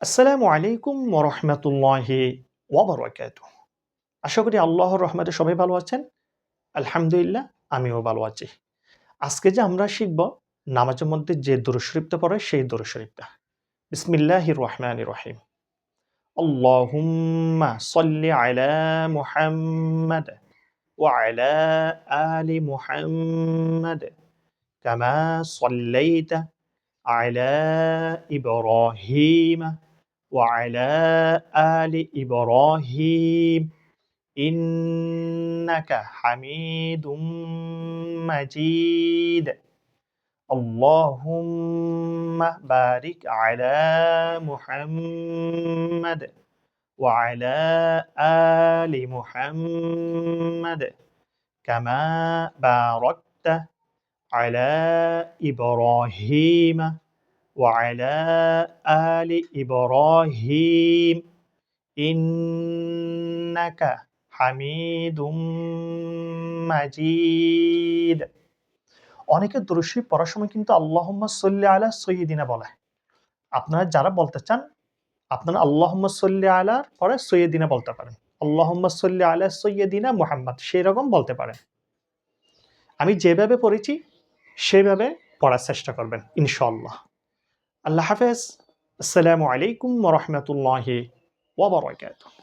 আসসালামু আলাইকুম ওয়া রাহমাতুল্লাহি ওয়া বারাকাতুহু। আশা করি আল্লাহর রহমতে সবাই ভালো আছেন। আলহামদুলিল্লাহ আমিও ভালো আছি। আজকে যে আমরা শিখব নামাজের মধ্যে যে দুরূদ শরীফটা পড়ে সেই দুরূদ শরীফটা। বিসমিল্লাহির রহমানির রহিম। আল্লাহুম্মা সাল্লি আলা মুহাম্মাদ ওয়া আলা আলি মুহাম্মাদ কামা সাল্লাইতা আলা ইব্রাহিম وعلى آل إبراهيم إنك حميد مجيد اللهم بارك على محمد وعلى آل محمد كما باركت على إبراهيم وعلى آل إبراهيم إنك حميد মাজিদ। অনেকে দুরূদ শরীফ পড়ার সময় কিন্তু আল্লাহুম্মা সাল্লি আলা সাইয়্যিদিনা বলে। আপনারা যারা বলতে চান, আপনারা আল্লাহুম্মা সাল্লি আলার পরে সাইয়্যিদিনা বলতে পারেন। আল্লাহুম্মা সাল্লি আলা সাইয়্যিদিনা মুহাম্মাদ সেরকম বলতে পারেন। আমি যেভাবে পড়েছি সেভাবে পড়ার চেষ্টা করবেন ইনশাআল্লাহ। আল্লাহ হাফেজ। আসসালামু আলাইকুম ওয়া রাহমাতুল্লাহি ওয়া বারাকাতুহু।